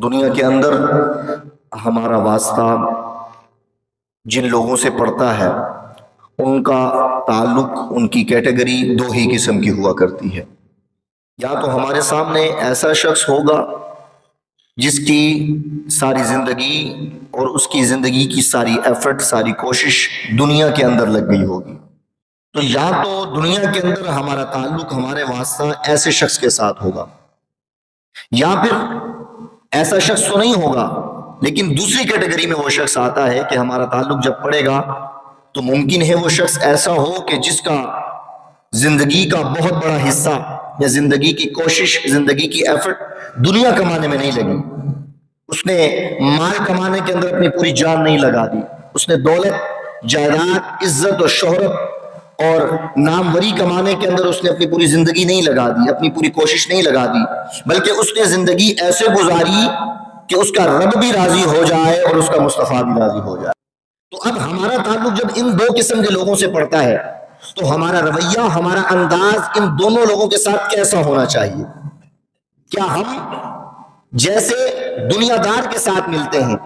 دنیا کے اندر ہمارا واسطہ جن لوگوں سے پڑتا ہے ان کا تعلق، ان کی کیٹیگری دو ہی قسم کی ہوا کرتی ہے۔ یا تو ہمارے سامنے ایسا شخص ہوگا جس کی ساری زندگی اور اس کی زندگی کی ساری ایفرٹ، ساری کوشش دنیا کے اندر لگ گئی ہوگی، تو یا تو دنیا کے اندر ہمارا تعلق، ہمارے واسطہ ایسے شخص کے ساتھ ہوگا، یا پھر ایسا شخص تو نہیں ہوگا لیکن دوسری کیٹیگری میں وہ شخص آتا ہے کہ ہمارا تعلق جب پڑے گا تو ممکن ہے وہ شخص ایسا ہو کہ جس کا زندگی کا بہت بڑا حصہ یا زندگی کی کوشش، زندگی کی ایفرٹ دنیا کمانے میں نہیں لگی، اس نے مال کمانے کے اندر اپنی پوری جان نہیں لگا دی، اس نے دولت، جائیداد، عزت اور شہرت اور ناموری کمانے کے اندر اس نے اپنی پوری زندگی نہیں لگا دی، اپنی پوری کوشش نہیں لگا دی، بلکہ اس نے زندگی ایسے گزاری کہ اس کا رب بھی راضی ہو جائے اور اس کا مصطفیٰ بھی راضی ہو جائے۔ تو اب ہمارا تعلق جب ان دو قسم کے لوگوں سے پڑتا ہے تو ہمارا رویہ، ہمارا انداز ان دونوں لوگوں کے ساتھ کیسا ہونا چاہیے؟ کیا ہم جیسے دنیا دار کے ساتھ ملتے ہیں،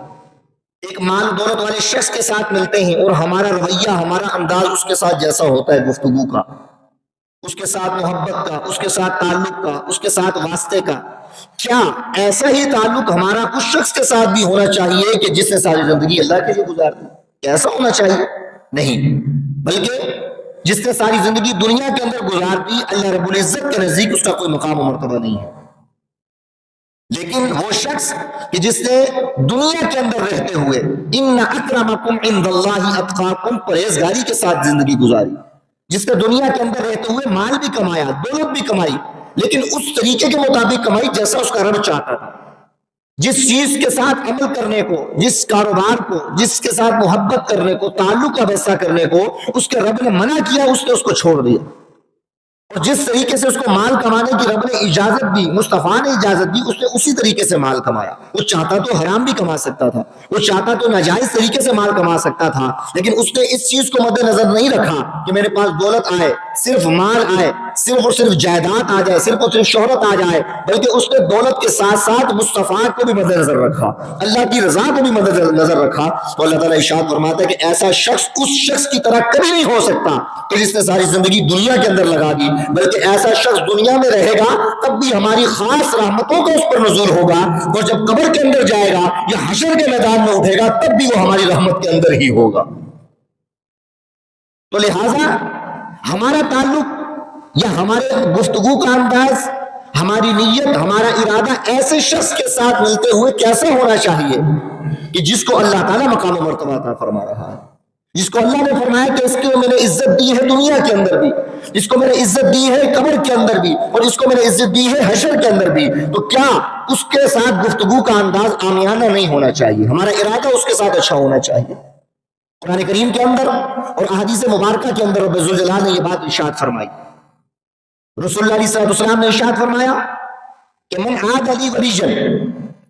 ایک مال دولت والے شخص کے ساتھ ملتے ہیں، اور ہمارا رویہ، ہمارا انداز اس کے ساتھ جیسا ہوتا ہے گفتگو کا، اس کے ساتھ محبت کا، اس کے ساتھ تعلق کا، اس کے ساتھ واسطے کا، کیا ایسا ہی تعلق ہمارا اس شخص کے ساتھ بھی ہونا چاہیے کہ جس نے ساری زندگی اللہ کے لیے گزار دی؟ ایسا ہونا چاہیے؟ نہیں، بلکہ جس نے ساری زندگی دنیا کے اندر گزار دی، اللہ رب العزت کے نزدیک اس کا کوئی مقام و مرتبہ نہیں ہے۔ لیکن وہ شخص کہ جس نے دنیا کے اندر رہتے ہوئے ان اکرمکم عند اللہ اتقاکم، پرہیزگاری کے ساتھ زندگی گزاری، جس نے دنیا کے اندر رہتے ہوئے مال بھی کمایا، دولت بھی کمائی، لیکن اس طریقے کے مطابق کمائی جیسا اس کا رب چاہتا تھا، جس چیز کے ساتھ عمل کرنے کو، جس کاروبار کو، جس کے ساتھ محبت کرنے کو، تعلق کا ویسا کرنے کو اس کے رب نے منع کیا، اس نے اس کو چھوڑ دیا، اور جس طریقے سے اس کو مال کمانے کی رب نے اجازت دی، مصطفیٰ نے اجازت دی، اس نے اسی طریقے سے مال کمایا۔ وہ چاہتا تو حرام بھی کما سکتا تھا، وہ چاہتا تو ناجائز طریقے سے مال کما سکتا تھا، لیکن اس نے اس چیز کو مد نظر نہیں رکھا کہ میرے پاس دولت آئے، صرف مال آئے، صرف اور صرف جائیداد آ جائے، صرف اور صرف شہرت آ جائے، بلکہ اس نے دولت کے ساتھ ساتھ مصطفیٰ کو بھی مد نظر رکھا، اللہ کی رضا کو بھی مد نظر رکھا۔ تو اللہ تعالیٰ ارشاد فرماتا ہے کہ ایسا شخص اس شخص کی طرح کبھی نہیں ہو سکتا کہ جس نے ساری زندگی دنیا کے اندر لگا دی، بلکہ ایسا شخص دنیا میں رہے گا تب بھی ہماری خاص رحمتوں کا اس پر نزول ہوگا، اور جب قبر کے اندر جائے گا یا حشر کے میدان میں اٹھے گا تب بھی وہ ہماری رحمت کے اندر ہی ہوگا۔ تو لہٰذا ہمارا تعلق یا ہمارے گفتگو کا انداز، ہماری نیت، ہمارا ارادہ ایسے شخص کے ساتھ ملتے ہوئے کیسا ہونا چاہیے کہ جس کو اللہ تعالیٰ مقام و مرتبہ عطا فرما رہا ہے، جس کو اللہ نے فرمایا کہ اس کو میں نے عزت دی ہے دنیا کے اندر بھی، جس کو میں نے عزت دی ہے قبر کے اندر بھی، اور اس کو میں نے عزت دی ہے حشر کے اندر بھی، تو کیا اس کے ساتھ گفتگو کا انداز عامیانہ نہیں ہونا چاہیے؟ ہمارا ارادہ اس کے ساتھ اچھا ہونا چاہیے۔ قرآن کریم کے اندر اور احادیث مبارکہ کے اندر رب ذوالجلال نے یہ بات ارشاد فرمائی، رسول اللہ علیہ السلام نے ارشاد فرمایا کہ من عاد لی ولیًا،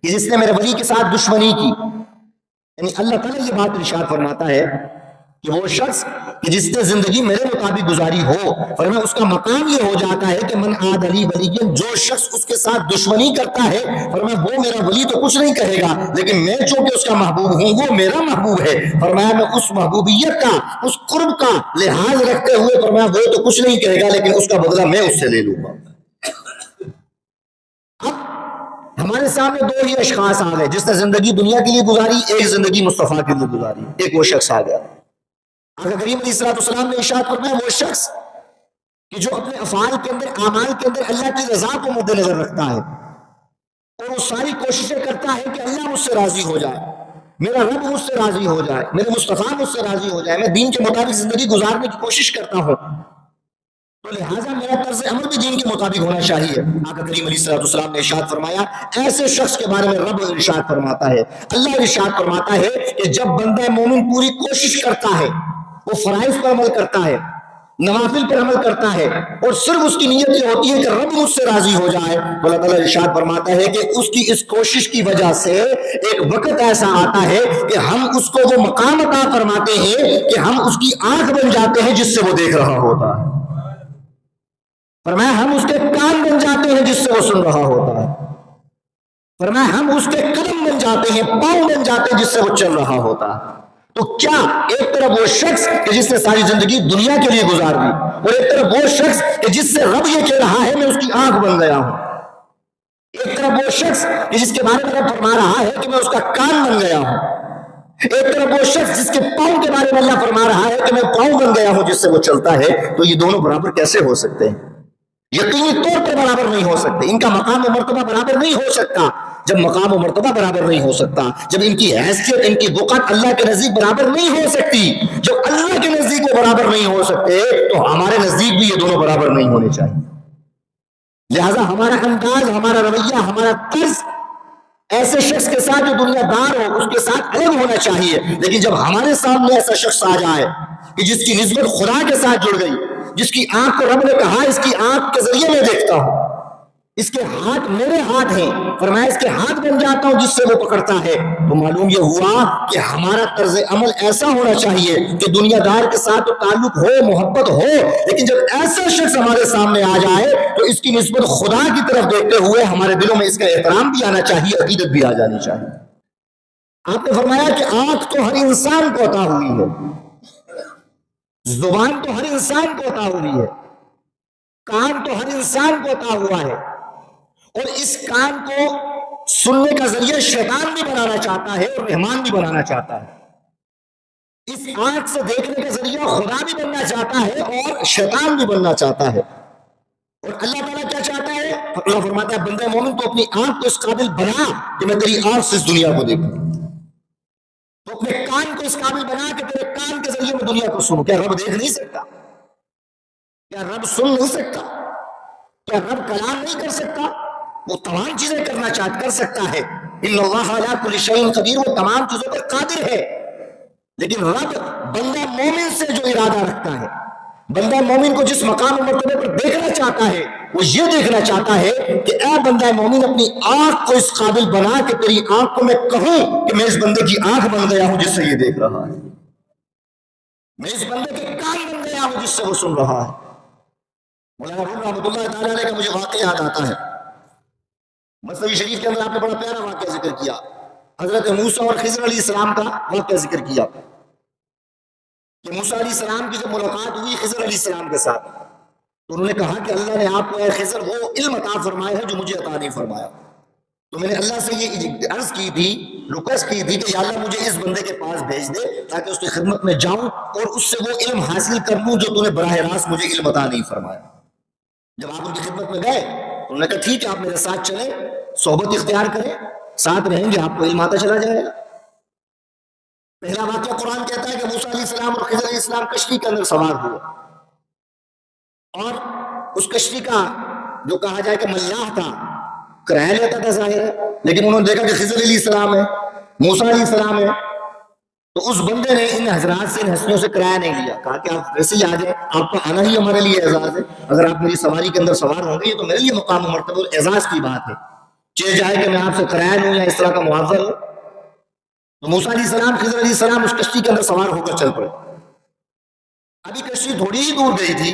کہ جس نے میرے ولی کے ساتھ دشمنی کی، یعنی اللہ تعالیٰ یہ بات ارشاد فرماتا ہے کہ وہ شخص کہ جس نے زندگی میرے مطابق گزاری ہو، فرمایا اس کا مقام یہ ہو جاتا ہے کہ من عاد لی ولیًا، جو شخص اس کے ساتھ دشمنی کرتا ہے، فرمایا وہ میرا ولی تو کچھ نہیں کہے گا، لیکن میں چونکہ اس کا محبوب ہوں، وہ میرا محبوب ہے، فرمایا میں اس محبوبیت کا، اس قرب کا لحاظ رکھتے ہوئے فرمایا وہ تو کچھ نہیں کہے گا لیکن اس کا بدلہ میں اس سے لے لوں گا۔ اب ہمارے سامنے دو ہی اشخاص آ گئے، جس نے زندگی دنیا کے لیے گزاری، ایک زندگی مصطفیٰ کے لیے گزاری، ایک وہ شخص آ گیا۔ آقا کریم علیہ السلام نے ارشاد فرمایا وہ شخص کہ جو اپنے افعال کے اندر، اعمال کے اندر اللہ کی رضا کو مد نظر رکھتا ہے اور وہ ساری کوششیں کرتا ہے کہ اللہ مجھ سے راضی ہو جائے، میرا رب مجھ سے راضی ہو جائے، میرے مصطفیٰ مجھ سے راضی ہو جائے، میں دین کے مطابق زندگی گزارنے کی کوشش کرتا ہوں، تو لہٰذا میرا طرز عمل بھی دین کے مطابق ہونا چاہیے۔ آقا کریم علیہ السلام نے ارشاد فرمایا ایسے شخص کے بارے میں رب ارشاد فرماتا ہے، اللہ ارشاد فرماتا ہے کہ جب بندہ مومن پوری کوشش کرتا ہے، وہ فرائض پر عمل کرتا ہے، نوافل پر عمل کرتا ہے، اور صرف اس کی نیت یہ ہوتی ہے کہ رب مجھ سے راضی ہو جائے، تو اللہ تعالیٰ ارشاد فرماتا ہے کہ اس کی اس کوشش کی وجہ سے ایک وقت ایسا آتا ہے کہ ہم اس کو وہ مقام عطا فرماتے ہیں کہ ہم اس کی آنکھ بن جاتے ہیں جس سے وہ دیکھ رہا ہوتا ہے، فرمایا ہم اس کے کان بن جاتے ہیں جس سے وہ سن رہا ہوتا ہے۔ فرمایا ہم اس کے قدم بن جاتے ہیں، پاؤں بن جاتے ہیں جس سے وہ چل رہا ہوتا۔ تو کیا ایک طرف وہ شخص کہ جس نے ساری زندگی دنیا کے لیے گزار دی، اور ایک طرف وہ شخص کہ جس سے رب یہ کہہ رہا ہے میں اس کی آنکھ بن گیا ہوں، ایک طرف وہ شخص کہ جس کے بارے میں رب فرما رہا ہے کہ میں اس کا کان بن گیا ہوں، ایک طرف وہ شخص جس کے پاؤں کے بارے میں اللہ فرما رہا ہے کہ میں پاؤں بن گیا ہوں جس سے وہ چلتا ہے، تو یہ دونوں برابر کیسے ہو سکتے ہیں؟ یقینی طور پر برابر نہیں ہو سکتے، ان کا مقام و مرتبہ برابر نہیں ہو سکتا۔ جب مقام و مرتبہ برابر نہیں ہو سکتا، جب ان کی حیثیت، ان کی وقعت اللہ کے نزدیک برابر نہیں ہو سکتی، جب اللہ کے نزدیک وہ برابر نہیں ہو سکتے، تو ہمارے نزدیک بھی یہ دونوں برابر نہیں ہونے چاہیے۔ لہذا ہمارا انداز، ہمارا رویہ، ہمارا طرز ایسے شخص کے ساتھ جو دنیا دار ہو اس کے ساتھ الگ ہونا چاہیے، لیکن جب ہمارے سامنے ایسا شخص آ جائے کہ جس کی نسبت خدا کے ساتھ جڑ گئی، جس کی آنکھ کو رب نے کہا اس کی آنکھ کے ذریعے میں دیکھتا ہوں، اس کے ہاتھ میرے ہاتھ ہیں، فرمایا اس کے ہاتھ بن جاتا ہوں جس سے وہ پکڑتا ہے، تو معلوم یہ ہوا کہ ہمارا طرز عمل ایسا ہونا چاہیے کہ دنیا دار کے ساتھ تو تعلق ہو، محبت ہو، لیکن جب ایسا شخص ہمارے سامنے آ جائے تو اس کی نسبت خدا کی طرف دیکھتے ہوئے ہمارے دلوں میں اس کا احترام بھی آنا چاہیے، عقیدت بھی آ جانی چاہیے۔ آپ نے فرمایا کہ آنکھ تو ہر انسان کو عطا ہوئی ہے، زبان تو ہر انسان کو عطا ہوئی ہے، کان تو ہر انسان کو عطا ہوا ہے، اور اس کان کو سننے کا ذریعہ شیطان بھی بنانا چاہتا ہے اور رحمان بھی بنانا چاہتا ہے، اس آنکھ سے دیکھنے کا ذریعہ خدا بھی بننا چاہتا ہے اور شیطان بھی بننا چاہتا ہے، اور اللہ تعالیٰ کیا چاہتا ہے؟ اللہ فرماتا ہے بندہ مومن تو اپنی آنکھ کو اس قابل بنا کہ میں تیری آنکھ سے اس دنیا کو دیکھوں، تو اپنے کان کو اس قابل بنا کہ تیرے کان کے ذریعے میں دنیا کو سنوں۔ کیا رب دیکھ نہیں سکتا؟ کیا رب سن نہیں سکتا؟ کیا رب کلام نہیں کر سکتا؟ وہ تمام چیزیں کرنا کر سکتا ہے، ان اللہ علی کل شیء قدیر، وہ تمام چیزوں پر قادر ہے، لیکن رب بندہ مومن سے جو ارادہ رکھتا ہے، بندہ مومن کو جس مقام و مرتبے پر دیکھنا چاہتا ہے، وہ یہ دیکھنا چاہتا ہے کہ اے بندہ مومن اپنی آنکھ کو اس قابل بنا کہ تیری آنکھ کو میں کہوں کہ میں اس بندے کی آنکھ بن گیا ہوں جس سے یہ دیکھ رہا ہے، میں اس بندے کے کان بن گیا ہوں جس سے وہ سن رہا ہے۔ مولانا روم رحمۃ اللہ تعالیٰ علیہ کا مجھے واقعہ یاد آتا ہے، مثنوی شریف کے اندر آپ نے بڑا پیارا واقعہ ذکر کیا، حضرت موسیٰ اور خضر علیہ السلام کا واقعہ ذکر کیا کہ موسیٰ علیہ السلام کی جب ملاقات ہوئی خضر علیہ السلام کے ساتھ تو انہوں نے کہا کہ اللہ نے آپ کو اے خضر وہ علم عطا فرمایا ہے جو مجھے عطا نہیں فرمایا، تو میں نے اللہ سے یہ عرض کی تھی، ریکویسٹ کی تھی کہ یا اللہ مجھے اس بندے کے پاس بھیج دے تاکہ اس کی خدمت میں جاؤں اور اس سے وہ علم حاصل کر لوں جو تو نے براہ راست مجھے علم عطا نہیں فرمایا۔ جب آپ ان کی خدمت میں گئے انہوں نے کہا ٹھیک ہے آپ میرے ساتھ چلیں، صحبت اختیار کریں، ساتھ رہیں گے، آپ کو علم آتا چلا جائے گا۔ پہلا واقعہ قرآن کہتا ہے کہ موسیٰ علیہ السلام اور خضر علیہ السلام کشتی کے اندر سوار ہوئے، اور اس کشتی کا جو کہا جائے کہ ملاح تھا کرایہ لیتا تھا ظاہر ہے، لیکن انہوں نے دیکھا کہ خضر علیہ السلام ہے، موسیٰ علیہ السلام ہے، تو اس بندے نے ان حضرات سے، ان ہستیوں سے کرایہ نہیں لیا، کہا کہ آپ ویسے ہی آ جائیں، آپ کا آنا ہی ہمارے لیے اعزاز ہے، اگر آپ میری سواری کے اندر سوار ہوں گے یہ تو میرے لیے مقام و مرتبہ اور اعزاز کی بات ہے، چاہے جائے کہ میں آپ سے کرایہ لوں یا اس طرح کا معاوضہ لوں۔ تو موسیٰ علیہ السلام، خضر علیہ السلام اس کشتی کے اندر سوار ہو کر چل پڑے۔ ابھی کشتی تھوڑی ہی دور گئی تھی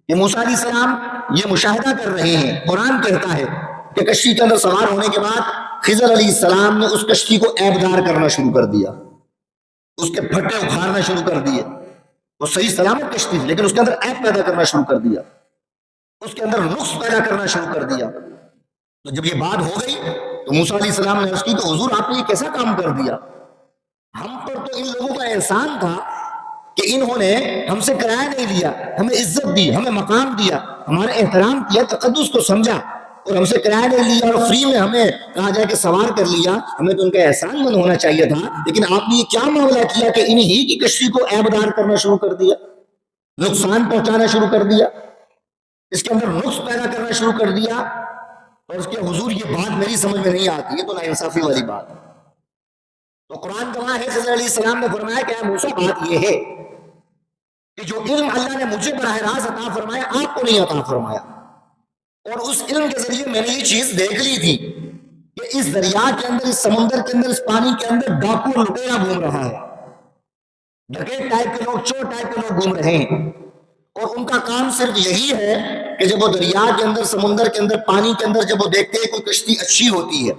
کہ موسیٰ علیہ السلام یہ مشاہدہ کر رہے ہیں، قرآن کہتا ہے کہ کشتی کے اندر سوار ہونے کے بعد خضر علیہ السلام نے اس کشتی کو عیبدار کرنا شروع کر دیا، اس کے پھٹے اکھاڑنا شروع کر دیے، وہ صحیح سلامت کشتی تھی لیکن اس کے اندر عیب پیدا کرنا شروع کر دیا، اس کے اندر نقص پیدا کرنا شروع کر دیا۔ تو جب یہ بات ہو گئی تو موسیٰ علیہ السلام نے عرض کی کہ حضور آپ نے یہ کیسا کام کر دیا؟ ہم پر تو ان لوگوں کا احسان تھا کہ انہوں نے ہم سے کرایہ نہیں لیا، ہمیں عزت دی، ہمیں مقام دیا، ہمارا احترام کیا، تقدس کو سمجھا، اور ہم سے کرایہ نہیں لیا اور فری میں ہمیں کہا جائے کہ سوار کر لیا، ہمیں تو ان کا احسان مند ہونا چاہیے تھا، لیکن آپ نے یہ کیا معاملہ کیا کہ انہی کی کشتی کو عیبدار کرنا شروع کر دیا، نقصان پہنچانا شروع کر دیا، اس کے اندر نقص پیدا کرنا شروع کر دیا، اور اس کے حضور یہ بات میری سمجھ میں نہیں آتی، یہ تو ناانصافی والی بات ہے۔ تو قرآن گواہ ہے، خضر علیہ السلام نے فرمایا کہ اے موسیٰ بات یہ ہے کہ جو علم اللہ نے مجھے براہ راست عطا فرمایا آپ کو نہیں عطا فرمایا، اور اس علم کے ذریعے میں نے یہ چیز دیکھ لی تھی کہ اس دریا کے اندر، اس سمندر کے اندر، اس پانی کے اندر ڈاکو اور لٹیرا گھوم رہا ہے، ڈکیت ٹائپ کے لوگ، چور ٹائپ کے لوگ گھوم رہے ہیں، اور ان کا کام صرف یہی ہے کہ جب وہ دریا کے اندر، سمندر کے اندر، پانی کے اندر جب وہ دیکھتے ہیں کوئی کشتی اچھی ہوتی ہے،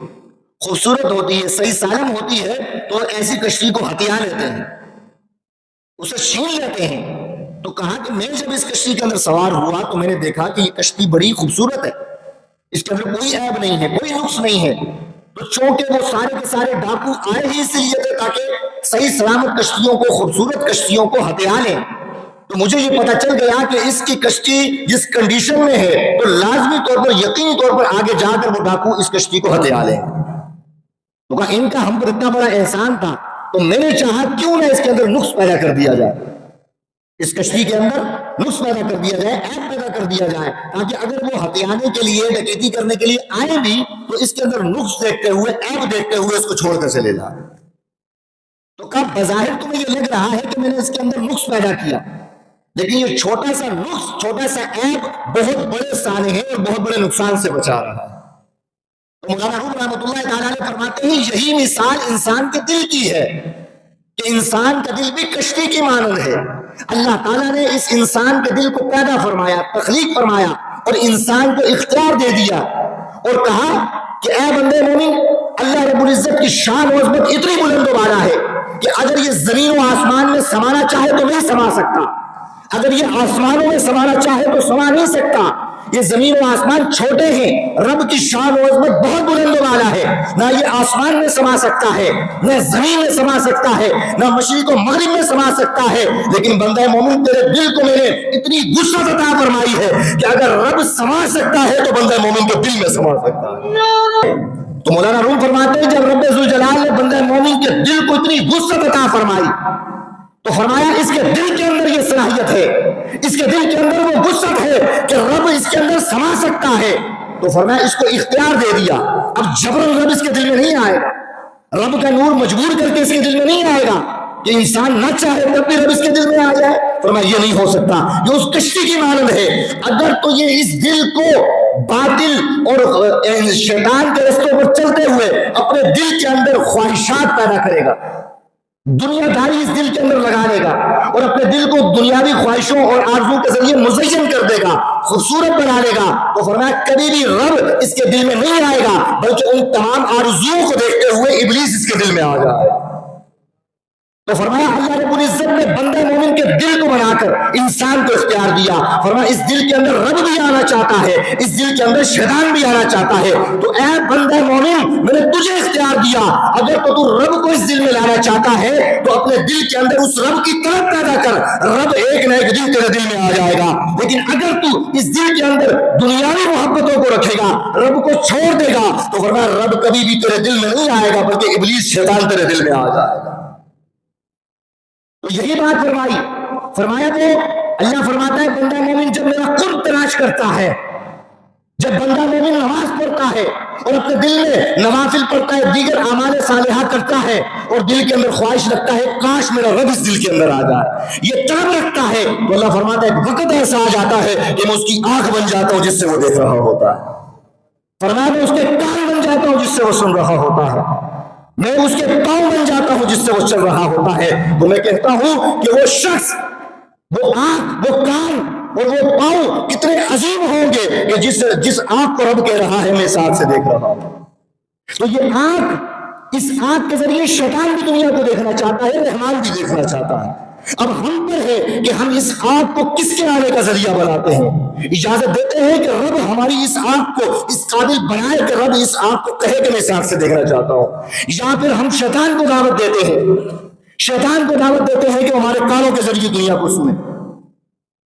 خوبصورت ہوتی ہے، صحیح سالم ہوتی ہے، تو ایسی کشتی کو ہتھیا لیتے ہیں، اسے چھین لیتے ہیں۔ تو کہا کہ میں جب اس کشتی کے اندر سوار ہوا تو میں نے دیکھا کہ یہ کشتی بڑی خوبصورت ہے، اس کے اندر کوئی عیب نہیں ہے، کوئی نقص نہیں ہے۔ تو چونکہ وہ سارے کے سارے ڈاکو آئے ہی اس لیے تھے تاکہ صحیح سلامت کشتیوں کو، خوبصورت کشتیوں کو ہتھیا لیں، تو مجھے یہ پتا چل گیا کہ اس کی کشتی جس کنڈیشن میں ہے تو لازمی طور پر، یقینی طور پر آگے جا کر وہ ڈاکو اس کشتی کو ہتھیا لیں۔ تو کہا ان کا ہم پر اتنا بڑا احسان تھا، تو میں نے چاہا کیوں نہ اس کے اندر نقص پیدا کر دیا جائے، اس کشتی کے اندر نقص پیدا کر دیا جائے، عیب پیدا کر دیا جائے، تاکہ اگر وہ ہتھیانے کے لیے، ڈکیتی کرنے کے لیے آئے بھی تو اس کے اندر نقص دیکھتے ہوئے، عیب دیکھتے ہوئے اس کو چھوڑ کر چلے جائے۔ تو کہا بظاہر تمہیں یہ لگ رہا ہے کہ میں نے اس کے اندر نقص پیدا کیا، لیکن یہ چھوٹا سا نقص، چھوٹا سا عیب بہت بڑے سانحے اور بہت بڑے نقصان سے بچا رہا ہے۔ تو مولانا روم رحمۃ اللہ تعالیٰ علیہ فرماتے ہیں یہی مثال انسان کے دل کی ہے کہ انسان کا دل بھی کشتی کی مانند ہے۔ اللہ تعالیٰ نے اس انسان کے دل کو پیدا فرمایا، تخلیق فرمایا، اور انسان کو اختیار دے دیا اور کہا کہ اے بندے مومن، اللہ رب العزت کی شان و عظمت اتنی بلند و بالا ہے کہ اگر یہ زمین و آسمان میں سمانا چاہے تو نہیں سما سکتا، اگر یہ آسمانوں میں سمانا چاہے تو سما نہیں سکتا۔ یہ زمین و آسمان چھوٹے ہیں، رب کی شان و عظمت بہت بلند و بالا ہے، نہ یہ آسمان میں سما سکتا ہے، نہ زمین میں سما سکتا ہے، نہ مشرق و مغرب میں سما سکتا ہے، لیکن بندہ مومن تیرے دل کو میں نے اتنی وسعت عطا فرمائی ہے کہ اگر رب سما سکتا ہے تو بندہ مومن کے دل میں سما سکتا ہے۔ تو مولانا روم فرماتے ہیں جب رب ذوالجلال نے بندہ مومن کے دل کو اتنی وسعت عطا فرمائی تو فرمایا اس کے دل کے اندر یہ صلاحیت ہے، اس کے دل کے اندر وہ وسعت ہے کہ رب اس کے اندر سما سکتا ہے، تو فرمایا اس کو اختیار دے دیا۔ اب جبرن رب اس کے دل میں نہیں آئے گا، رب کا نور مجبور کر کے اس کے دل میں نہیں آئے گا کہ انسان نہ چاہے تب بھی رب اس کے دل میں آ جائے۔ فرمایا یہ نہیں ہو سکتا، یہ اس کشتی کی مانند ہے۔ اگر تو یہ اس دل کو باطل اور شیطان کے رستوں پر چلتے ہوئے اپنے دل کے اندر خواہشات پیدا کرے گا، دنیا داری اس دل کے اندر لگا لے گا اور اپنے دل کو دنیاوی خواہشوں اور آرزو کے ذریعے مزین کر دے گا، خوبصورت بنا لے گا، تو فرمایا کبھی بھی رب اس کے دل میں نہیں آئے گا، بلکہ ان تمام آرزوؤں کو دیکھتے ہوئے ابلیس اس کے دل میں آ جائے۔ تو فرمایا اللہ رب العزت نے بندہ مومن کے دل کو بنا کر انسان کو اختیار دیا۔ فرمایا اس دل کے اندر رب بھی آنا چاہتا ہے، اس دل کے اندر شیطان بھی آنا چاہتا ہے، تو اے بندہ مومن میں نے تجھے اختیار دیا، اگر تو رب کو اس دل میں لانا چاہتا ہے تو اپنے دل کے اندر اس رب کی طلب پیدا کر، رب ایک نہ ایک دن تیرے دل میں آ جائے گا۔ لیکن اگر تو اس دل کے اندر دنیاوی محبتوں کو رکھے گا، رب کو چھوڑ دے گا، تو فرمایا رب کبھی بھی تیرے دل میں نہیں آئے گا، بلکہ ابلیس شیطان تیرے دل میں آ جائے گا۔ تو یہی بات فرمائی، فرمایا تو اللہ فرماتا ہے بندہ مومن جب میرا قرب تلاش کرتا ہے، جب بندہ مومن نماز پڑھتا ہے اور اپنے دل میں نوافل پڑھتا ہے، دیگر اعمال صالحہ کرتا ہے اور دل کے اندر خواہش رکھتا ہے کاش میرا رب اس دل کے اندر آ جائے، یہ طلب رکھتا ہے، تو اللہ فرماتا ہے وقت ایسا آ جاتا ہے کہ میں اس کی آنکھ بن جاتا ہوں جس سے وہ دیکھ رہا ہوتا ہے، فرمایا میں اس کے کان بن جاتا ہوں جس سے وہ سن رہا ہوتا ہے، میں اس کے پاؤں بن جاتا ہوں جس سے وہ چل رہا ہوتا ہے۔ تو میں کہتا ہوں کہ وہ شخص، وہ آنکھ، وہ کان اور وہ پاؤں کتنے عظیم ہوں گے کہ جس آنکھ کو رب کہہ رہا ہے میں ساتھ سے دیکھ رہا ہوں۔ تو یہ آنکھ، اس آنکھ کے ذریعے شیطان بھی دنیا کو دیکھنا چاہتا ہے، رحمان بھی دیکھنا چاہتا ہے۔ اب ہم پر ہے کہ ہم اس آنکھ کو کس کے آنے کا ذریعہ بناتے ہیں، اجازت دیتے ہیں کہ رب ہماری اس آنکھ کو اس قابل بنائے کہ رب اس آنکھ کو کہے کہ میں اس آنکھ سے دیکھنا چاہتا ہوں، یا پھر ہم شیطان کو دعوت دیتے ہیں، شیطان کو دعوت دیتے ہیں کہ وہ ہمارے کانوں کے ذریعے دنیا کو سنے،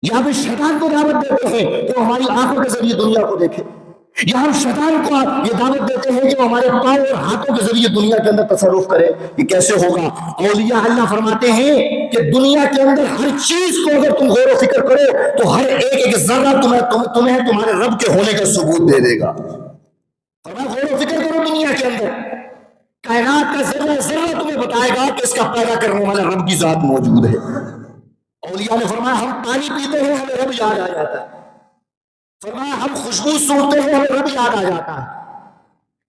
یا پھر شیطان کو دعوت دیتے ہیں کہ وہ ہماری آنکھوں کے ذریعے دنیا کو دیکھے، یا ہم شیطان کو یہ دعوت دیتے ہیں کہ وہ ہمارے پاؤں اور ہاتھوں کے ذریعے دنیا کے اندر تصرف کرے۔ یہ کیسے ہوگا؟ اولیاء اللہ فرماتے ہیں کہ دنیا کے اندر ہر چیز کو اگر تم غور و فکر کرو تو ہر ایک ذرہ تمہیں تمہارے رب کے ہونے کا ثبوت دے دے گا۔ غور و فکر کرو، دنیا کے اندر کائنات کا ذرہ ذرہ تمہیں بتائے گا کہ اس کا پیدا کرنے والا رب کی ذات موجود ہے۔ اولیاء نے فرمایا ہم پانی پیتے ہیں ہمیں رب یاد آ جاتا ہے، فرمایا ہم خوشبو سونگتے ہیں ہمیں رب یاد آ جاتا ہے،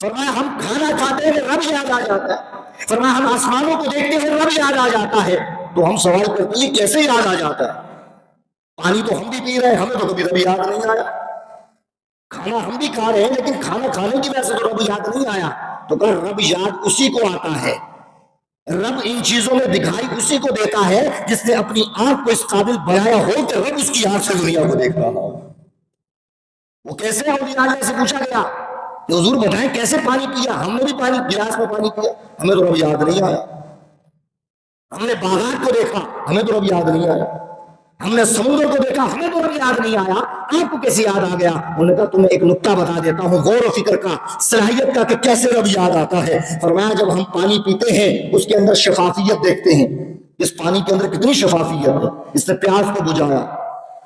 فرمایا ہم کھانا کھاتے ہیں رب یاد آ جاتا ہے، فرمایا ہم آسمانوں کو دیکھتے ہیں رب یاد آ جاتا ہے۔ تو ہم سوال کرتے ہیں کیسے یاد آ جاتا ہے؟ پانی تو ہم بھی پی رہے ہیں، ہمیں تو کبھی رب یاد نہیں آیا. کھانا ہم بھی کھا رہے ہیں لیکن کھانا کھانے کی وجہ سے تو رب یاد نہیں آیا. تو کہ رب یاد اسی کو آتا ہے، رب ان چیزوں میں دکھائی اسی کو دیتا ہے جس نے اپنی آنکھ کو اس قابل بنایا ہو کہ رب اس کی آنکھ سے دنیا کو دیکھ رہا ہو. وہ کیسے اولیاء اللہ سے پوچھا گیا کہ حضور بتائیں کیسے پانی پیا؟ ہم نے بھی پانی گلاس میں پانی پیا، ہمیں تو رب یاد نہیں آیا. ہم نے باغات کو دیکھا، ہمیں تو رب یاد نہیں آیا. ہم نے سمندر کو دیکھا، ہمیں تو رب یاد نہیں آیا، آپ کو کیسے یاد آ گیا؟ انہوں نے کہا تمہیں ایک نکتہ بتا دیتا ہوں غور و فکر کا، صلاحیت کا، کہ کیسے رب یاد آتا ہے. فرمایا جب ہم پانی پیتے ہیں اس کے اندر شفافیت دیکھتے ہیں، اس پانی کے اندر کتنی شفافیت ہے، اس نے پیاس کو بجھایا،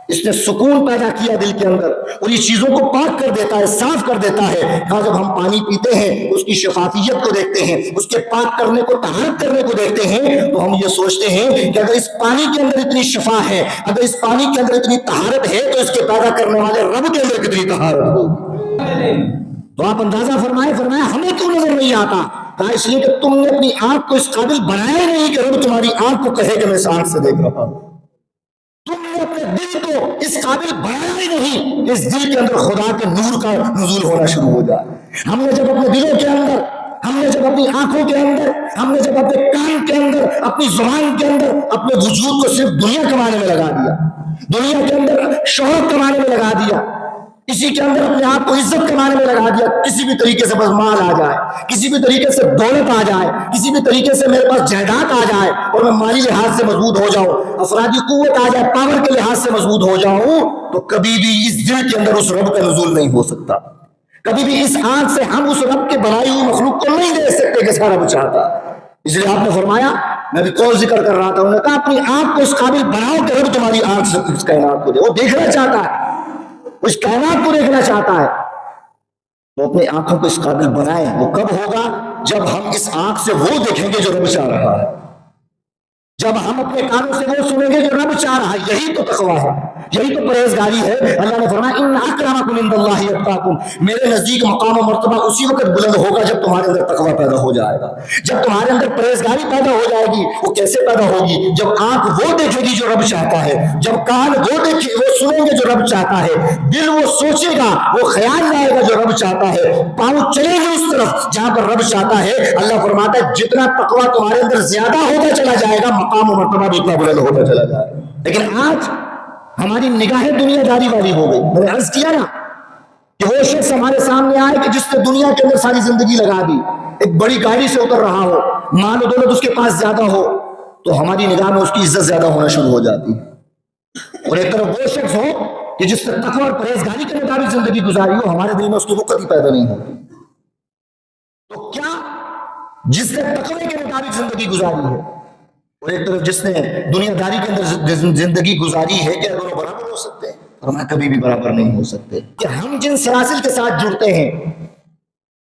اس نے سکون پیدا کیا دل کے اندر، اور یہ چیزوں کو پاک کر دیتا ہے، صاف کر دیتا ہے. کہا جب ہم پانی پیتے ہیں اس کی شفافیت کو دیکھتے ہیں، اس کے پاک کرنے کو، طہارت کرنے کو دیکھتے ہیں، تو ہم یہ سوچتے ہیں کہ اگر اس پانی کے اندر اتنی شفا ہے، اگر اس پانی کے اندر اتنی طہارت ہے، تو اس کے پیدا کرنے والے رب کے اندر کتنی طہارت ہوگی. تو آپ اندازہ فرمایا ہمیں کیوں نظر نہیں آتا؟ کہا اس لیے کہ تم نے اپنی آنکھ کو اس قابل بنایا نہیں کہ رب تمہاری آنکھ کو کہے کہ میں اس آنکھ سے دیکھ رہا ہوں. تم نے اپنے دل کو اس قابل بنایا ہی نہیں، اس دل کے اندر خدا کے نور کا نزول ہونا شروع ہو جائے. ہم نے جب اپنے دلوں کے اندر، ہم نے جب اپنی آنکھوں کے اندر، ہم نے جب اپنے کان کے اندر، اپنی زبان کے اندر اپنے وجود کو صرف دنیا کمانے میں لگا دیا، دنیا کے اندر شہرت کمانے میں لگا دیا، کسی کے اندر اپنے آپ کو عزت کمانے میں لگا دیا، کسی بھی طریقے سے بس مال آ جائے، کسی بھی طریقے سے دولت آ جائے، کسی بھی طریقے سے میرے پاس جائیداد آ جائے اور میں مالی لحاظ سے مضبوط ہو جاؤں، افرادی قوت آ جائے، پاور کے لحاظ سے مضبوط ہو جاؤں، تو کبھی بھی اس دل کے اندر اس رب کا نزول نہیں ہو سکتا. کبھی بھی اس آنکھ سے ہم اس رب کے بنائی ہوئی مخلوق کو نہیں دیکھ سکتے جیسا رب چاہتا. اس لیے آپ نے فرمایا، میں بھی قول ذکر کر رہا تھا، انہوں نے کہا اپنی آنکھ کو اس قابل بناؤ کہ رب تمہاری آنکھ سے اس کائنات کو دے. وہ دیکھنا چاہتا ہے، اس کائنات کو دیکھنا چاہتا ہے. تو اپنی آنکھوں کو اس قابل بنائیں. وہ کب ہوگا؟ جب ہم اس آنکھ سے وہ دیکھیں گے جو رب چاہ رہا ہے، جب ہم اپنے کانوں سے وہ سنیں گے جو رب چاہ رہا ہے. یہی تو تقویٰ ہے، یہی تو پرہیزگاری ہے. اللہ نے فرمایا ان اکرمکم عند اللہ اتقاکم، میرے نزدیک مقام و مرتبہ اسی وقت بلند ہوگا جب تمہارے اندر تقویٰ پیدا ہو جائے گا، جب تمہارے اندر پرہیزگاری پیدا ہو جائے گی. وہ کیسے پیدا ہوگی؟ جب آنکھ وہ دیکھے گی جو رب چاہتا ہے، جب کان وہ سنیں گے جو رب چاہتا ہے، دل وہ سوچے گا، وہ خیال لائے گا جو رب چاہتا ہے، پاؤں چلے گا اس طرف جہاں پر رب چاہتا ہے. اللہ فرماتا ہے جتنا تقویٰ تمہارے اندر زیادہ ہوتا چلا جائے گا، مقام و مرتبہ بھی اتنا بلند ہوتا چلا جائے گا. لیکن آج ہماری نگاہیں دنیا داری والی ہو گئی. میں نے عرض کیا نا کہ وہ شخص ہمارے سامنے آئے کہ جس نے دنیا کے اندر ساری زندگی لگا دی، ایک بڑی گاڑی سے اتر رہا ہو، مال و دولت اس کے پاس زیادہ ہو، تو ہماری نگاہ میں اس کی عزت زیادہ ہونا شروع ہو جاتی ہے. اور ایک طرف وہ شخص ہو کہ جس نے تقوی اور پرہیزگاری کے مطابق زندگی گزاری ہو، ہمارے دل میں اس کی وہ کبھی پیدا نہیں ہوتی. تو کیا جس نے تقوی کے مطابق زندگی گزاری ہے اور ایک طرف جس نے دنیا داری کے اندر زندگی گزاری ہے، کیا دونوں برابر ہو سکتے ہیں؟ ہمیں کبھی بھی برابر نہیں ہو سکتے. کہ ہم جن سلاسل کے ساتھ جڑتے ہیں،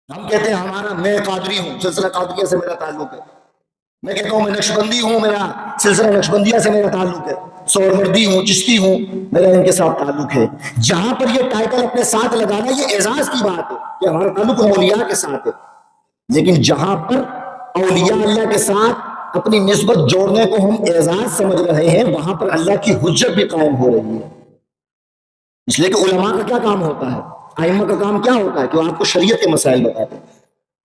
ہم کہتے ہیں میں قادری ہوں، سلسلہ قادریہ سے میرا تعلق ہے. میں کہتا ہوں میں نقشبندی ہوں، میرا سلسلہ نقشبندیہ سے میرا تعلق ہے. سہروردی ہوں، چشتی ہوں، میرا ان کے ساتھ تعلق ہے. جہاں پر یہ ٹائٹل اپنے ساتھ لگانا یہ اعزاز کی بات ہے کہ ہمارا تعلق اولیاء کے ساتھ ہے. لیکن جہاں پر اولیاء اللہ کے ساتھ اپنی نسبت جوڑنے کو ہم اعزاز سمجھ رہے ہیں، وہاں پر اللہ کی حجت بھی قائم ہو رہی ہے. اس لیے کہ علماء کا کیا کام ہوتا ہے، ائمہ کا کام کیا ہوتا ہے کہ وہ آپ کو شریعت کے مسائل بتاتے ہیں،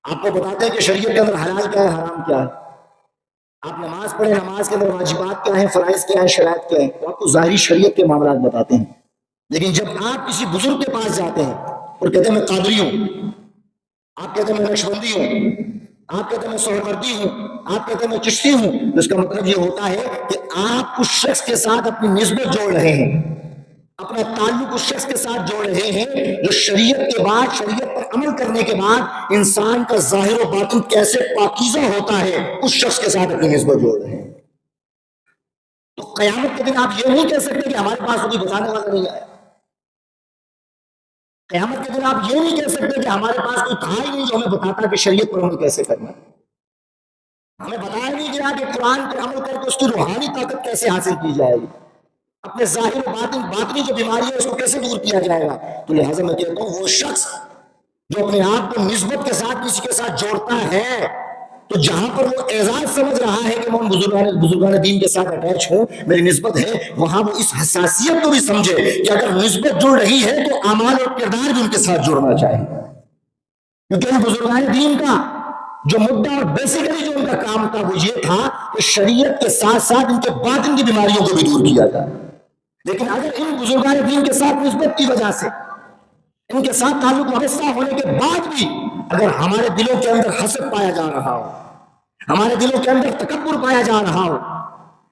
آپ کو بتاتے ہیں کہ شریعت کے اندر حلال کیا ہے، حرام کیا ہے. آپ نماز پڑھیں، نماز کے اندر واجبات کیا ہیں، فرائض کیا ہیں، شرائط کیا ہیں، وہ آپ کو ظاہری شریعت کے معاملات بتاتے ہیں. لیکن جب آپ کسی بزرگ کے پاس جاتے ہیں اور کہتے ہیں میں قادری ہوں، آپ کہتے ہیں میں نقشبندی ہوں، آپ کہتے ہیں میں سہروردی ہوں، آپ کہتے ہیں میں چشتی ہوں، تو اس کا مطلب یہ ہوتا ہے کہ آپ اس شخص کے ساتھ اپنی نسبت جوڑ رہے ہیں، اپنا تعلق اس شخص کے ساتھ جوڑ رہے ہیں جو شریعت کے بعد، شریعت پر عمل کرنے کے بعد انسان کا ظاہر و باطن کیسے پاکیزہ ہوتا ہے، اس شخص کے ساتھ اپنی نسبت جوڑ رہے ہیں. تو قیامت کے دن آپ یہ نہیں کہہ سکتے کہ ہمارے پاس کوئی بتانے والا نہیں آیا. قیامت کے دن آپ یہ نہیں کہہ سکتے کہ ہمارے پاس کوئی تھا ہی نہیں جو ہمیں بتاتا کہ شریعت پر عمل کیسے کرنا ہے. ہمیں بتایا نہیں گیا کہ قرآن پر عمل کر کے اس کی روحانی طاقت کیسے حاصل کی جائے گی، اپنے ظاہر و باطنی جو بیماری ہے اس کو کیسے دور کیا جائے گا. تو لہٰذا میں کہتا ہوں وہ شخص جو اپنے آپ کو نسبت کے ساتھ کسی کے ساتھ جوڑتا ہے، تو جہاں پر وہ اعزاز سمجھ رہا ہے کہ میں ان بزرگان دین کے ساتھ اٹیچ ہوں، میری نسبت ہے، وہاں وہ اس حساسیت کو بھی سمجھے کہ اگر نسبت جڑ رہی ہے تو اعمال اور کردار بھی ان کے ساتھ جڑنا چاہیے، کیونکہ ان بزرگان دین کا جو مدعا اور بیسیکلی جو ان کا کام تھا وہ یہ تھا کہ شریعت کے ساتھ ساتھ ان کے باطن کی بیماریوں کو بھی دور کیا جائے۔ لیکن اگر ان بزرگان دین کے ساتھ نسبت کی وجہ سے، ان کے ساتھ تعلق وابستہ ہونے کے بعد بھی اگر ہمارے دلوں کے اندر حسد پایا جا رہا ہو، ہمارے دلوں کے اندر تکبر پایا جا رہا ہو،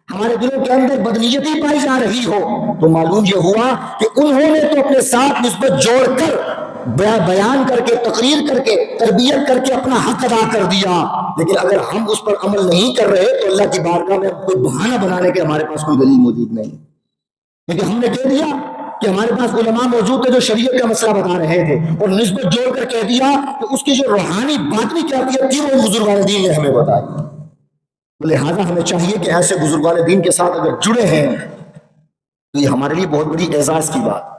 ہمارے دلوں کے اندر بدنیتی پائی جا رہی ہو، تو معلوم یہ ہوا کہ انہوں نے تو اپنے ساتھ نسبت جوڑ کر بیان کر کے، تقریر کر کے، تربیت کر کے اپنا حق ادا کر دیا، لیکن اگر ہم اس پر عمل نہیں کر رہے تو اللہ کی بارگاہ میں کوئی بہانہ بنانے کے ہمارے پاس کوئی دلیل موجود نہیں، لیکن ہم نے کہہ دیا کہ ہمارے پاس علماء موجود تھے جو شریعت کا مسئلہ بتا رہے تھے، اور نسبت جوڑ کر کہہ دیا کہ اس کی جو روحانی باطنی کیفیت تھی وہ بزرگان دین نے ہمیں بتائی۔ لہٰذا ہمیں چاہیے کہ ایسے بزرگان دین کے ساتھ اگر جڑے ہیں تو یہ ہمارے لیے بہت بڑی اعزاز کی بات،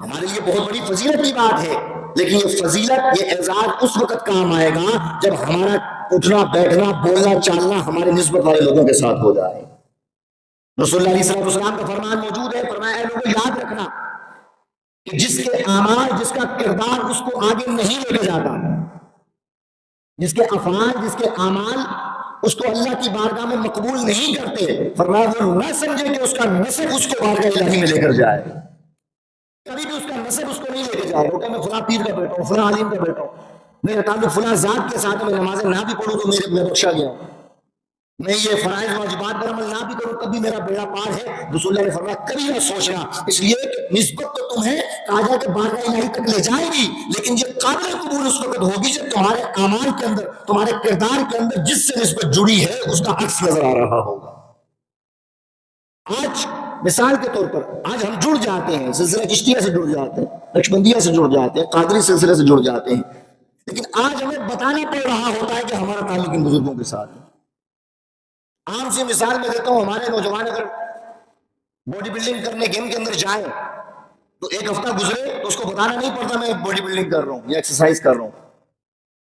ہمارے لیے بہت بڑی فضیلت کی بات ہے، لیکن یہ فضیلت، یہ اعزاز اس وقت کام آئے گا جب ہمارا اٹھنا بیٹھنا بولنا چالنا ہمارے نسبت والے لوگوں کے ساتھ ہو جائے۔ رسول اللہ علیہ السلام کا فرمان موجود ہے، فرمایا اے لوگوں یاد رکھنا کہ جس کے اعمال، جس کا کردار اس کو آگے نہیں لے کے جاتا، جس کے افعال، جس کے اعمال اس کو اللہ کی بارگاہ میں مقبول نہیں کرتے، فرمایا وہ نہ سمجھے کہ اس کا نسب اس کو بارگاہ الہی میں لے کر جائے، کبھی بھی اس کا نسب اس کو نہیں لے کے جائے۔ وہ کہ میں فلاں پیر کا بیٹا ہوں، فلاں عالم کا بیٹا ہوں، میرا تعلق فلاں ذات کے ساتھ ہے، میں نمازیں نہ بھی پڑھوں تو میں بخشا گیا ہوں، میں یہ فرائض واجبات پر عمل نہ بھی کروں کبھی میرا بیڑا پار ہے۔ رسول اللہ نے فرمایا کبھی نہ سوچنا، اس لیے کہ نسبت تو تمہیں کہا کہ بارگاہ الہی تک لے جائے گی، لیکن یہ قابل قبول اس وقت ہوگی جب تمہارے اعمال کے اندر، تمہارے کردار کے اندر جس سے نسبت جڑی ہے اس کا عکس نظر آ رہا ہوگا۔ آج مثال کے طور پر آج ہم جڑ جاتے ہیں، سلسلہ چشتیہ سے جڑ جاتے ہیں، نقشبندیہ سے جڑ جاتے ہیں، قادری سلسلے سے جڑ جاتے ہیں، لیکن آج ہمیں بتانا پڑ رہا ہوتا ہے کہ ہمارا تعلق ان بزرگوں کے ساتھ ہے۔ عام سی مثال میں دیتا ہوں، ہمارے نوجوان اگر باڈی بلڈنگ کرنے گیم کے اندر جائیں تو ایک ہفتہ گزرے تو اس کو بتانا نہیں پڑتا میں باڈی بلڈنگ کر رہا ہوں یا ایکسرسائز کر رہا ہوں،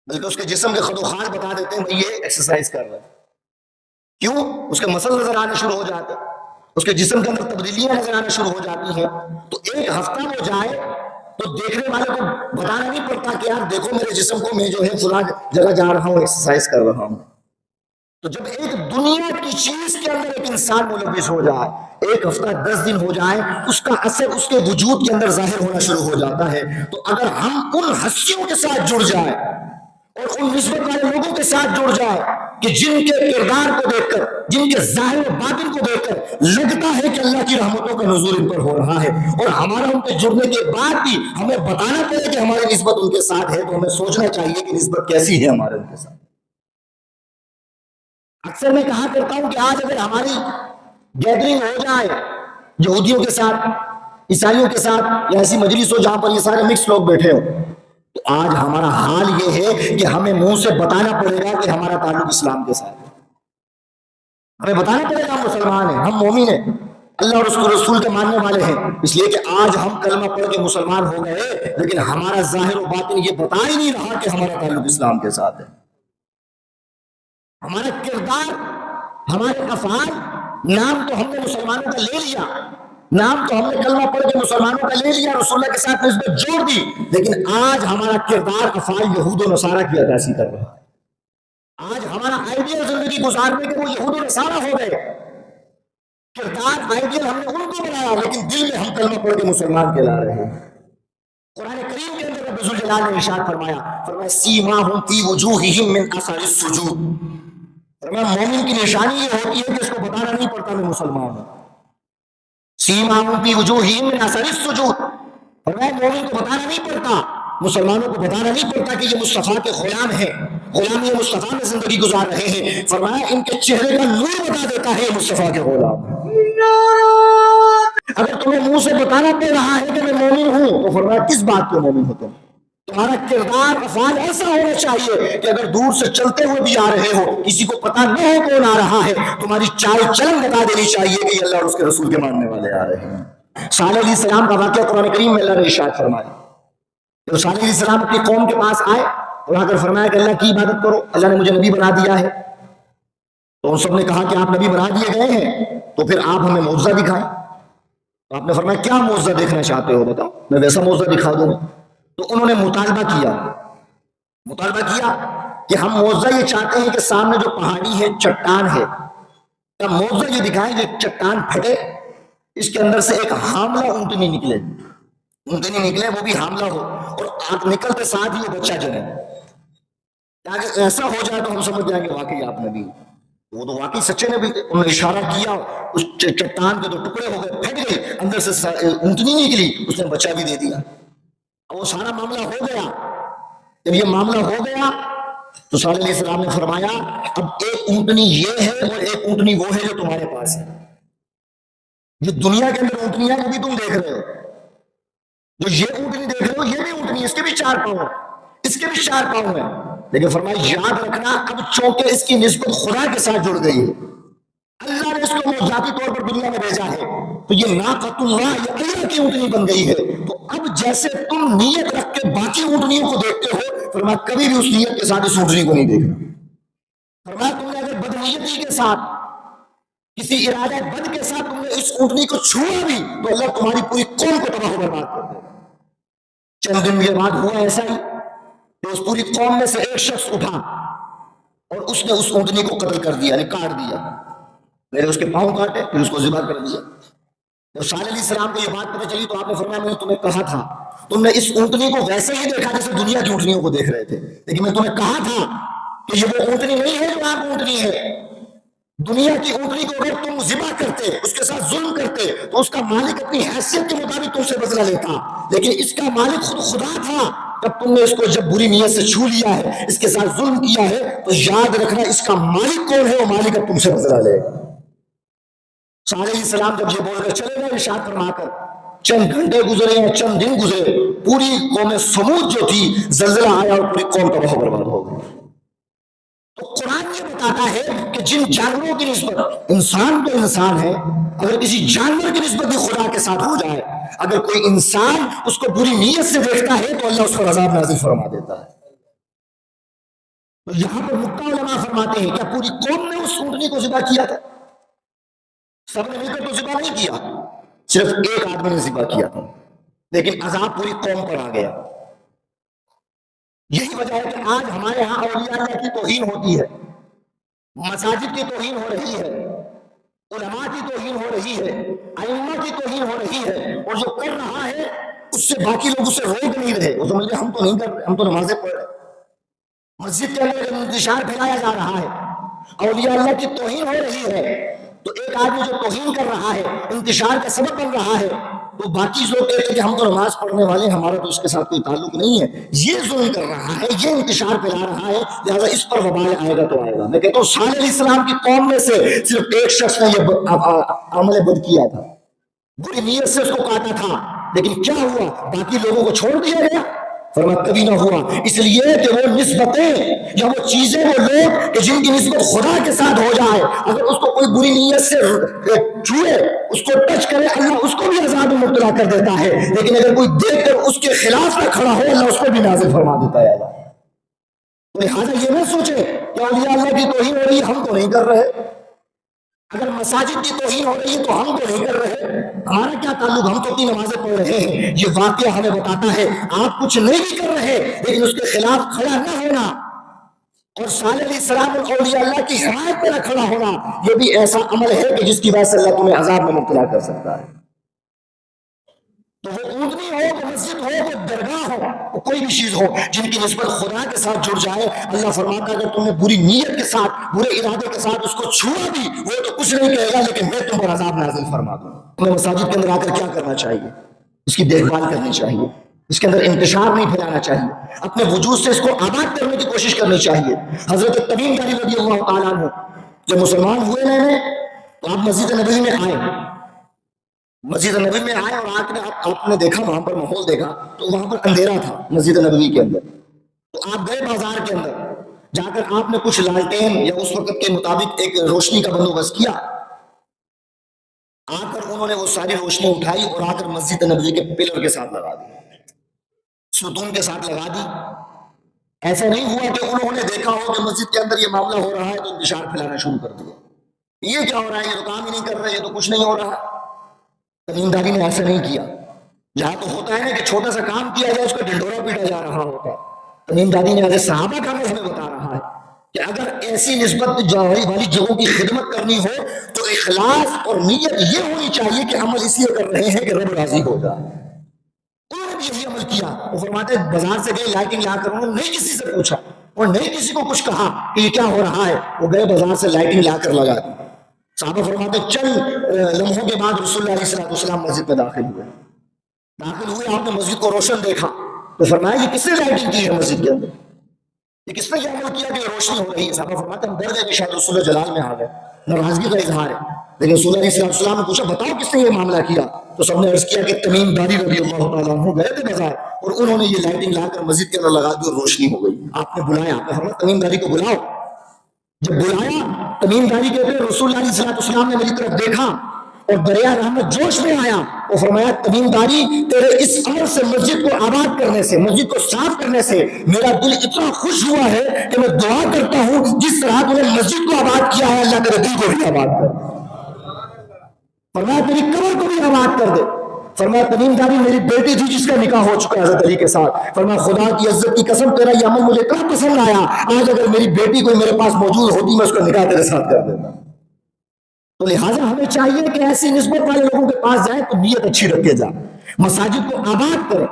بلکہ اس کے جسم کے خد و خال بتا دیتے ہیں بھائی یہ ایکسرسائز کر رہا ہے۔ کیوں؟ اس کے مسل نظر آنے شروع ہو جاتے ہیں، اس کے جسم کے اندر تبدیلیاں نظر آنا شروع ہو جاتی ہیں، تو ایک ہفتہ وہ جائے تو دیکھنے والے کو بتانا نہیں پڑتا کہ یار دیکھو میرے جسم کو، میں جو ہے فلاں جگہ جا رہا ہوں، ایکسرسائز کر رہا ہوں۔ تو جب ایک دنیا کی چیز کے اندر ایک انسان ملوث ہو جائے، ایک ہفتہ 10 دن ہو جائے، اس کا اثر اس کے وجود کے اندر ظاہر ہونا شروع ہو جاتا ہے۔ تو اگر ہم ان ہستیوں کے ساتھ جڑ جائیں اور ان نسبت والے لوگوں کے ساتھ جڑ جائیں کہ جن کے کردار کو دیکھ کر، جن کے ظاہر و باطن کو دیکھ کر لگتا ہے کہ اللہ کی رحمتوں کا نزول ان پر ہو رہا ہے، اور ہمارا ان پہ جڑنے کے بعد بھی ہمیں بتانا پڑے کہ ہماری نسبت ان کے ساتھ ہے، تو ہمیں سوچنا چاہیے کہ نسبت کیسی ہے ہمارے ان کے ساتھ۔ اکثر میں کہا کرتا ہوں کہ آج اگر ہماری گیدرنگ ہو جائے یہودیوں کے ساتھ، عیسائیوں کے ساتھ، یا ایسی مجلس ہو جہاں پر یہ سارے مکس لوگ بیٹھے ہو، تو آج ہمارا حال یہ ہے کہ ہمیں منہ سے بتانا پڑے گا کہ ہمارا تعلق اسلام کے ساتھ ہے، ہمیں بتانا پڑے گا ہم مسلمان ہیں، ہم مومن ہیں، اللہ اور اس کے رسول کے ماننے والے ہیں، اس لیے کہ آج ہم کلمہ پڑھ کے مسلمان ہو گئے لیکن ہمارا ظاہر و باطن یہ بتا ہی نہیں رہا کہ ہمارا تعلق اسلام کے ساتھ ہے۔ ہمارا کردار، ہمارے افعال، نام تو ہم نے مسلمانوں کا لے لیا، نام تو ہم نے کلمہ پڑھ کے مسلمانوں کا لے لیا، رسول اللہ کے ساتھ نسبت جوڑ دی، لیکن آج ہمارا کردار افعال یہود و نصارہ کی عکاسی کر رہا ہے۔ آج ہمارا آئیڈیل زندگی گزارنے کے وہ یہود و نصارہ ہو گئے، کردار آئیڈیل ہم نے ان کو بنایا لیکن دل میں ہم کلمہ پڑھ کے مسلمان کہلا رہے ہیں۔ قرآن کریم کے اندر رب ذوالجلال نے ارشاد فرمایا سیماہم فی وجوہہم من اثر السجود، مومن کی نشانی یہ ہوتی ہے کہ اس کو بتانا نہیں پڑتا میں مسلمان ہوں۔ سیماہم فی وجوہہم من اثر السجود، مومن کو بتانا نہیں پڑتا، مسلمانوں کو بتانا نہیں پڑتا کہ یہ مصطفیٰ کے غلام ہیں، غلامی مصطفیٰ میں زندگی گزار رہے ہیں، فرمایا ان کے چہرے کا نور بتا دیتا ہے مصطفیٰ کے غلام۔ اگر تمہیں منہ سے بتانا پڑ رہا ہے کہ میں مومن ہوں تو فرمایا کس بات کے مومن ہو تم؟ تمہارا کردار افعال ایسا ہونا چاہیے کہ اگر دور سے چلتے ہوئے بھی آ رہے ہو، کسی کو پتا نہ ہو کون آ رہا ہے، تمہاری چال چلن بتا دینی چاہیے کہ یہ اللہ اور اس کے رسول کے ماننے والے آ رہے ہیں۔ صالح علیہ السلام کا واقعہ قرآن کریم میں اللہ نے ارشاد فرمایا، جب صالح علیہ السلام اپنی قوم کے پاس آئے اور آ کر فرمایا کہ اللہ کی عبادت کرو، اللہ نے مجھے نبی بنا دیا ہے۔ تو ان سب نے کہا کہ آپ نبی بنا دیے گئے ہیں تو پھر آپ ہمیں معجزہ دکھائیں۔ تو آپ نے فرمایا کیا معجزہ دیکھنا چاہتے ہو، بتاؤ، میں ویسا معجزہ دکھا دوں گا۔ تو انہوں نے مطالبہ کیا کہ ہم معجزہ یہ چاہتے ہیں کہ سامنے جو پہاڑی ہے، چٹان ہے، کا معجزہ یہ دکھائیں کہ چٹان پھٹے، اس کے اندر سے ایک حاملہ اونٹنی نکلے، وہ بھی حاملہ ہو، اور آگ نکلتے ساتھ ہی وہ بچہ جنے۔ اگر ایسا ہو جائے تو ہم سمجھ جائیں گے واقعی آپ نبی۔ وہ تو واقعی سچے نبی تھے۔ انہوں نے اشارہ کیا، اس چٹان کے دو ٹکڑے ہو گئے، پھٹ گئی، اندر سے اونٹنی نکلی، اس نے بچہ بھی دے دیا۔ اب وہ سارا معاملہ ہو گیا۔ جب یہ معاملہ ہو گیا تو صالح علیہ السلام نے فرمایا اب ایک اونٹنی یہ ہے اور ایک اونٹنی وہ ہے جو تمہارے پاس ہے۔ جو دنیا کے اندر اونٹنیاں بھی تم دیکھ رہے ہو، جو یہ اونٹنی دیکھ رہے ہو یہ بھی اونٹنی، اس کے بھی 4 پاؤں، اس کے بھی 4 پاؤں ہیں، لیکن فرمایا یاد رکھنا اب چونکہ اس کی نسبت خدا کے ساتھ جڑ گئی ہے، اللہ نے اس کو ذاتی طور پر دنیا میں بھیجا ہے، تو یہ ناقۃ اللہ، یہ اللہ کی اونٹنی بن گئی ہے۔ تو اب جیسے تم نیت رکھ کے باقی اونٹنیوں کو دیکھتے ہو، فرمایا کبھی بھی اس نیت کے ساتھ اس اونٹنی کو نہیں دیکھنا۔ فرمایا تم نے اگر بدنیتی کے ساتھ، کسی ارادہ بد کے ساتھ تم نے اس اونٹنی کو چھوا بھی تو اللہ تمہاری پوری قوم کو تباہ و برباد کر دے گا۔ چند دن کے بعد ہوا ایسا ہی کہ اس پوری قوم میں سے ایک شخص اٹھا اور اس نے اس اونٹنی کو قتل کر دیا، یعنی کاٹ دیا، پہلے اس کے پاؤں کاٹے پھر اس کو ذبح کر دیا۔ جب صالح علیہ السلام کو یہ بات پتہ چلی تو آپ نے فرمایا میں نے تمہیں کہا تھا، تم نے اس اونٹنی کو ویسے ہی دیکھا جیسے دنیا کی اونٹنیوں کو دیکھ رہے تھے، لیکن میں تمہیں کہا تھا کہ یہ وہ اونٹنی نہیں ہے جو آپ اونٹنی ہے۔ دنیا کی اونٹنی کو اگر تم ذبح کرتے، اس کے ساتھ ظلم کرتے، تو اس کا مالک اپنی حیثیت کے مطابق تم سے بدلہ لیتا، لیکن اس کا مالک خود خدا تھا۔ جب تم نے اس کو جب بری نیت سے چھو لیا ہے، اس کے ساتھ ظلم کیا ہے، تو یاد رکھنا اس کا مالک کون ہے، وہ مالک اب تم سے بدلہ لے گا۔ صالح علیہ السلام جب یہ بول کر چلے گئے ارشاد فرما کر، چند گھنٹے گزرے ہیں، چند دن گزرے، پوری قوم سمود جو تھی زلزلہ آیا اور پوری قوم تباہ و برباد ہو گئی۔ تو قرآن یہ بتاتا ہے کہ جن جانوروں کی نسبت، انسان تو انسان ہے، اگر کسی جانور کی نسبت بھی خدا کے ساتھ ہو جائے، اگر کوئی انسان اس کو بری نیت سے دیکھتا ہے تو اللہ اس پر عذاب نازل فرما دیتا ہے۔ تو یہاں پر مکہ علماء فرماتے ہیں کیا پوری قوم نے اس اونٹنی کو ذبح کیا تھا؟ سب نے مل کر تو ذبح نہیں کیا، صرف ایک آدمی نے ذبح کیا تھا، لیکن عذاب پوری قوم پر آ گیا۔ یہی وجہ ہے کہ آج ہمارے ہاں اولیاء اللہ کی توہین ہوتی ہے، مساجد کی توہین ہو رہی ہے، علماء کی توہین ہو رہی ہے، ائمہ کی توہین ہو رہی ہے، اور جو کر رہا ہے اس سے باقی لوگ اسے روک نہیں رہے، وہ سمجھ رہے ہم تو نہیں کر رہے، ہم تو نمازیں پڑھ رہے۔ مسجد کے اندر انتشار پھیلایا جا رہا ہے، اولیاء اللہ کی توہین ہو رہی ہے، تو ایک آدمی جو توہین کر رہا ہے، انتشار کا سبب بن رہا ہے، تو باقی لوگ کہتے ہیں کہ ہم تو نماز پڑھنے والے ہیں، ہمارا تو اس کے ساتھ کوئی تعلق نہیں ہے، یہ ظلم کر رہا ہے، یہ انتشار پھیلا رہا ہے، لہٰذا اس پر وبال آئے گا تو آئے گا۔ میں کہتا ہوں صالح علیہ السلام کی قوم میں سے صرف ایک شخص نے یہ عمل بد کیا تھا، بری نیت سے اس کو کاٹا تھا، لیکن کیا ہوا؟ باقی لوگوں کو چھوڑ دیا گیا؟ فرمایا کبھی نہ ہوا، اس لیے کہ وہ نسبتیں یا وہ چیزیں، وہ لوگ کہ جن کی نسبت خدا کے ساتھ ہو جائے، اگر اس کو کوئی بری نیت سے چھوئے، اس کو ٹچ کرے، اللہ اس کو بھی عذاب میں مبتلا کر دیتا ہے، لیکن اگر کوئی دیکھ کر اس کے خلاف نہ کھڑا ہو، اللہ اس کو بھی نازل فرما دیتا ہے۔ تو لہٰذا یہ نہ سوچے کہ اولیاء اللہ کی توہین ہو رہی ہے ہم تو نہیں کر رہے، اگر مساجد کی توہین ہو رہی ہے تو ہم تو نہیں کر رہے، ہمارا کیا تعلق، ہم تو اپنی نمازیں پڑھ رہے ہیں۔ یہ واقعہ ہمیں بتاتا ہے آپ کچھ نہیں بھی کر رہے لیکن اس کے خلاف کھڑا نہ ہونا، اور صالح علیہ السلام اور اولیاء اللہ کی حمایت پہ نہ کھڑا ہونا، یہ بھی ایسا عمل ہے کہ جس کی وجہ سے اللہ تمہیں عذاب میں مبتلا کر سکتا ہے۔ تو وہ اونٹنی ہو، وہ مسجد ہو، وہ درگاہ ہو، وہ کوئی بھی چیز ہو جن کی نسبت خدا کے ساتھ جڑ جائے، اللہ فرماتا ہے اگر تم نے بری نیت کے ساتھ، برے ارادے کے ساتھ اس کو چھوا بھی، وہ تو کچھ نہیں کہے گا لیکن میں تم پر عذاب نازل فرما دوں۔ تمہیں مساجد کے اندر آ کر کیا کرنا چاہیے؟ اس کی دیکھ بھال کرنی چاہیے، اس کے اندر انتشار نہیں پھیلانا چاہیے، اپنے وجود سے اس کو آباد کرنے کی کوشش کرنی چاہیے۔ حضرت تمیم داری رضی اللہ تعالیٰ عنہ جب مسلمان ہوئے نئے تو آپ مسجد نبوی میں آئے، مسجد نبوی میں آئے اور آپ نے دیکھا، وہاں پر ماحول دیکھا تو وہاں پر اندھیرا تھا مسجد نبوی کے اندر، تو آپ گئے بازار کے اندر، جا کر آپ نے کچھ لالٹین یا اس وقت کے مطابق ایک روشنی کا بندوبست کیا، آ کر انہوں نے وہ ساری روشنی اٹھائی اور آ کر مسجد نبوی کے پلر کے ساتھ لگا دی، ستون کے ساتھ لگا دی، ایسا نہیں ہوا کہ انہوں نے دیکھا ہو کہ مسجد کے اندر یہ معاملہ ہو رہا ہے تو انتشار پھیلانا شروع کر دیا، یہ کیا ہو رہا ہے، یہ تو کام ہی نہیں کر رہے، یہ تو کچھ نہیں ہو رہا۔ تمیمداری نے ایسا نہیں کیا۔ جہاں تو ہوتا ہے نا کہ چھوٹا سا کام کیا جائے اس کو ڈنڈورا پیٹا جا رہا ہوتا ہے، تمیمداری نے آج صحابہ کا ہمیں بتا رہا ہے کہ اگر ایسی نسبت جوہری والی جگہوں کی خدمت کرنی ہو تو اخلاص اور نیت یہ ہونی چاہیے کہ عمل اس لیے کر رہے ہیں کہ رب راضی ہو جائے۔ انہوں نے بھی یہی عمل کیا۔ وہ فرماتے ہیں بازار سے گئے لائٹنگ لا کر، انہوں نے نہیں کسی سے پوچھا اور نہیں کسی کو کچھ کہا کہ یہ کیا ہو رہا ہے، وہ گئے بازار سے لائٹنگ لا کر لگا دی۔ صحابہ فرماتے ہیں چند لمحوں کے بعد رسول اللہ علیہ السلام مسجد میں داخل ہوئے، آپ نے مسجد کو روشن دیکھا تو فرمایا یہ کس نے لائٹنگ کی ہے مسجد کے اندر، یہ کس نے یہ عمل کیا کہ روشنی ہو رہی ہے؟ صحابہ فرماتے ہیں ہم ڈر گئے کہ شاید رسول اللہ جلال میں آ گئے، ناراضگی کا اظہار ہے۔ لیکن رسول اللہ علیہ السلام نے پوچھا بتاؤ کس نے یہ معاملہ کیا، تو سب نے عرض کیا کہ تمیم داری رضی اللہ تعالیٰ عنہ گئے تھے بازار اور انہوں نے یہ لائٹنگ لا کر مسجد کے اندر لگا دی اور روشنی ہو گئی۔ آپ نے بلایا، آپ نے فرمایا تمیم داری کو بلاؤ۔ جب بلایا تمیم داری کہتے ہیں رسول اللہ علیہ السلام نے میری طرف دیکھا اور دریا رحمت جوش میں آیا، وہ فرمایا تمیم داری تیرے اس عمل سے، مسجد کو آباد کرنے سے، مسجد کو صاف کرنے سے میرا دل اتنا خوش ہوا ہے کہ میں دعا کرتا ہوں جس طرح تو نے مسجد کو آباد کیا ہے اللہ تیرے دل کو بھی آباد کر دے، فرمایا تیری قبر کو بھی آباد کر دے۔ فرمایا تمیم داری میری بیٹی تھی جس کا نکاح ہو چکا ہے حضرت علی کے ساتھ، فرمایا خدا کی عزت کی قسم تیرا یہ عمل مجھے اتنا پسند آیا، آج اگر میری بیٹی کوئی میرے پاس موجود ہوتی میں اس کا نکاح تیرے ساتھ کر دیتا۔ تو لہٰذا ہمیں چاہیے کہ ایسی نسبت والے لوگوں کے پاس جائیں تو نیت اچھی رکھے جائیں، مساجد کو آباد کریں،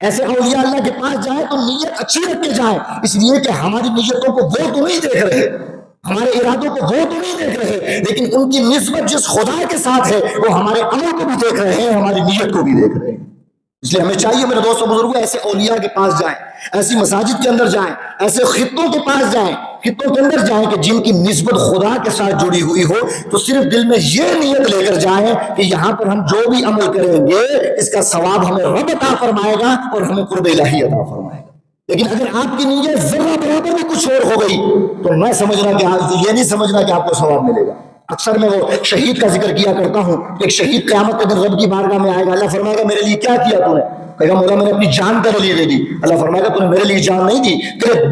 ایسے اولیاء اللہ کے پاس جائیں تو نیت اچھی رکھے جائیں، اس لیے کہ ہماری نیتوں کو وہ تو نہیں دیکھ رہے، ہمارے ارادوں کو وہ تو نہیں دیکھ رہے، لیکن ان کی نسبت جس خدا کے ساتھ ہے وہ ہمارے عمل کو بھی دیکھ رہے ہیں، ہماری نیت کو بھی دیکھ رہے ہیں۔ اس لیے ہمیں چاہیے میرے دوستوں بزرگوں ایسے اولیاء کے پاس جائیں، ایسی مساجد کے اندر جائیں، ایسے خطوں کے پاس جائیں، خطوں کے اندر جائیں کہ جن کی نسبت خدا کے ساتھ جڑی ہوئی ہو، تو صرف دل میں یہ نیت لے کر جائیں کہ یہاں پر ہم جو بھی عمل کریں گے اس کا ثواب ہمیں رب عطا فرمائے گا اور ہمیں قرب الہی عطا فرمائے گا۔ لیکن اگر آپ کی نیت ذرہ برابر بھی کچھ اور ہو گئی تو میں سمجھنا کہ یہ نہیں سمجھنا کہ آپ کو ثواب ملے گا۔ اکثر میں وہ شہید کا ذکر کیا کرتا ہوں کہ ایک شہید قیامت کے دن رب کی بارگاہ میں آئے گا، اللہ فرمائے گا میرے لیے کیا کیا تو نے؟ کہے گا مولا میں نے اپنی جان تیرے لیے دے دی، اللہ فرمائے گا تو نے میرے لیے جان نہیں دی، تیرے